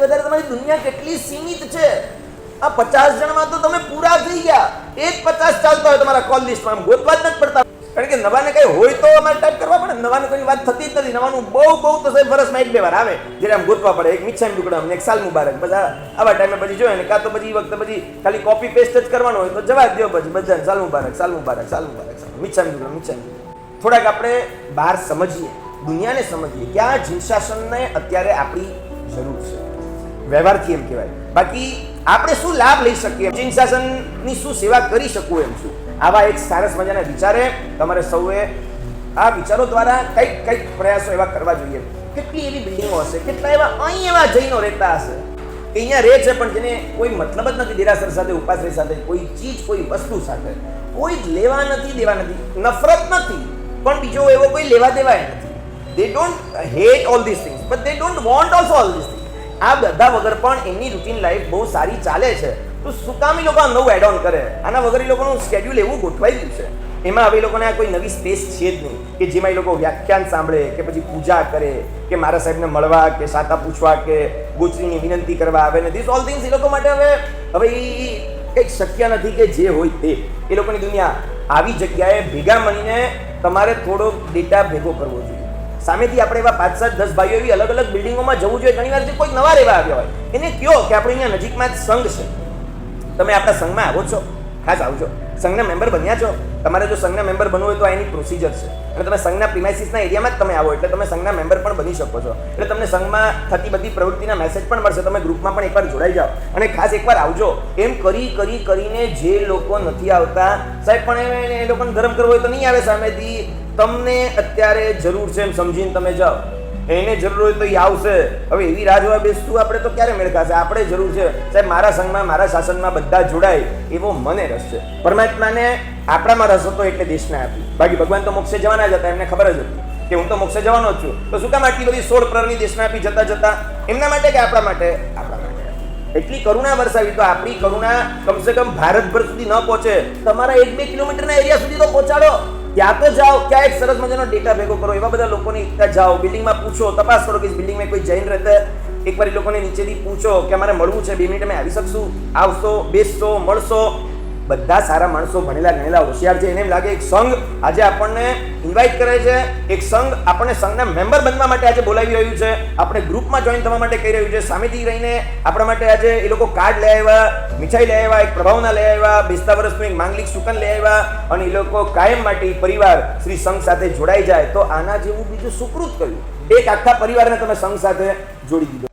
વધારે તમારી દુનિયા કેટલી સીમિત છે. આ 50 જણમાં તો તમે પૂરા થઈ ગયા. એક 50 ચાલતા હોય તમારા કોલ લિસ્ટમાં, આમ ગોતવા જ નથી પડતા. કારણ કે નવાને કઈ હોય તો અમારે ટાઈપ કરવા પડે. નવાને કોઈ વાત થતી જ નથી. નવાનું બહુ તો સાહેબ વર્ષમાં 1-2 વાર આવે જ્યારે આમ ગોતવા પડે. એક મિચ્છામી ટુકડા, એક સાલ મુબારક, બધા આવા ટાઈમે પછી જોઈએ ને. કાં તો પછી વખતે પછી ખાલી કોપી પેસ્ટ જ કરવાનો હોય તો જવા દો. પછી બધાને સાલ મુબારક, સાલ મુબારક, સાલ મુબારક, મિચ્છામી ટુકડા, મિચ્છામી. થોડાક આપણે બહાર સમજીએ, દુનિયાને સમજીએ કે આ જીનશાસનને અત્યારે આપણી જરૂર છે. વ્યવહારથી એમ કહેવાય. બાકી આપણે શું લાભ લઈ શકીએ, જીનશાસનની શું સેવા કરી શકું એમ છું. આવા એક સરસ મજાના વિચારે તમારે સૌએ આ વિચારો દ્વારા કંઈક પ્રયાસો એવા કરવા જોઈએ. કેટલી એવી બિલ્ડિંગો હશે, કેટલા એવા અહીં એવા જૈનો રહેતા હશે કે અહીંયા રહે છે પણ જેને કોઈ મતલબ જ નથી દેરાસર સાથે, ઉપાશ્રય સાથે, કોઈ ચીજ, કોઈ વસ્તુ સાથે કોઈ જ લેવા નથી દેવા નથી. નફરત નથી પણ બીજો એવો કોઈ લેવા દેવાય નથી. they don't hate all these things but they don't want also all these things. આ બધા વગર પણ એમની રૂટીન લાઈફ બહુ સારી ચાલે છે. તો શું કામ એ લોકો નવું એડ ઓન કરે? આના વગર એ લોકોનું સ્કેડ્યુલ એવું ગોઠવાઈ ગયું છે. એમાં હવે એ લોકોને આ કોઈ નવી સ્પેસ છે જ નહીં કે જેમાં એ લોકો વ્યાખ્યાન સાંભળે કે પછી પૂજા કરે કે મારા સાહેબને મળવા કે સાતા પૂછવા કે ગોચરીની વિનંતી કરવા આવે ને ધીસ ઓલ થિંગ્સ એ લોકો માટે હવે કંઈક શક્ય નથી કે જે હોય તે. એ લોકોની દુનિયા આવી જગ્યાએ ભેગા મળીને તમારે થોડો ડેટા ભેગો કરવો જોઈએ. સામેથી આપણે એવા 5-7-10 ભાઈઓ એવી અલગ અલગ બિલ્ડિંગોમાં જવું જોઈએ. ઘણીવાર જે કોઈ નવા રહેવા આવ્યા હોય એને કહો કે આપણે અહીંયા નજીકમાં જ સંઘ છે, તમે આપણા સંઘમાં આવો છો, ખાસ આવજો. સંઘના મેમ્બર બન્યા છો. તમારે જો સંઘના મેમ્બર બનવું હોય તો એની પ્રોસિજર છે અને તમે સંઘના પ્રિમાઇસીસના એરિયામાં જ તમે આવો એટલે તમે સંઘના મેમ્બર પણ બની શકો છો. એટલે તમને સંઘમાં થતી બધી પ્રવૃત્તિના મેસેજ પણ મળશે. તમે ગ્રુપમાં પણ એકવાર જોડાઈ જાઓ અને ખાસ એકવાર આવજો. એમ કરીને જે લોકો નથી આવતા સાહેબ પણ એ લોકોને ધર્મ કરવો હોય તો નહીં આવે સામેથી. તમને અત્યારે જરૂર છે એમ સમજીને તમે જાઓ. એને જરૂર હોય તો એ આવશે. હવે એવી રાહ જોવા બેસતું આપણે તો ક્યારે મેળ ખાશે? આપણે જરૂર છે સાહેબ મારા સંઘમાં, મારા શાસનમાં બધા જોડાય એવો મને રસ છે. પરમાત્માને આપણામાં રસ હતો એટલે દેશને આપી. બાકી ભગવાન તો મોક્ષે જવાના જ હતા, એમને ખબર જ હતી કે હું તો મોક્ષે જવાનો જ છું. તો શું કામ આટલી બધી 16 પ્રહરની દેશને આપી જતા એમના માટે કે આપણા માટે? આપણા માટે. એટલી કરુણા વરસાવી તો આપણી કરુણા કમસે કમ ભારતભર સુધી ન પહોંચે, તમારા 1-2 કિલોમીટરના એરિયા સુધી તો પહોંચાડો. ત્યાં તો જાઓ, ક્યાં એક સરસ મજાનો ડેટા ભેગો કરો. એવા બધા લોકોની ત્યાં જાઓ, બિલ્ડિંગમાં પૂછો, તપાસ કરો કે બિલ્ડિંગમાં કોઈ જૈન રહેતા. એકવાર એ લોકોને નીચેથી પૂછો કે અમારે મળવું છે, 2 મિનિટ અમે આવી શકશું? આવશો, બેસશો, મળશો. બધા સારા માણસો, ભણેલા ગણેલા હોશિયાર છે. એને એમ લાગે એક સંઘ આજે આપણને ઇન્વાઇટ કરે છે, એક સંઘ આપણને સંઘના મેમ્બર બનવા માટે આજે બોલાવી રહ્યું છે, આપણે ગ્રુપમાં જોઈન થવા માટે કહી રહ્યું છે. સામેથી રહીને આપણા માટે આજે એ લોકો કાર્ડ લઈ આવ્યા, મીઠાઈ લઈ આવ્યા, એક પ્રભાવના લઈ આવ્યા, 20 વર્ષનું એક માંગલિક સુકન લઈ આવ્યા અને એ લોકો કાયમ માટે પરિવાર શ્રી સંઘ સાથે જોડાઈ જાય. તો આના જેવું બીજું સુકૃત કર્યું. એક આખા પરિવારને તમે સંઘ સાથે જોડી દીધો.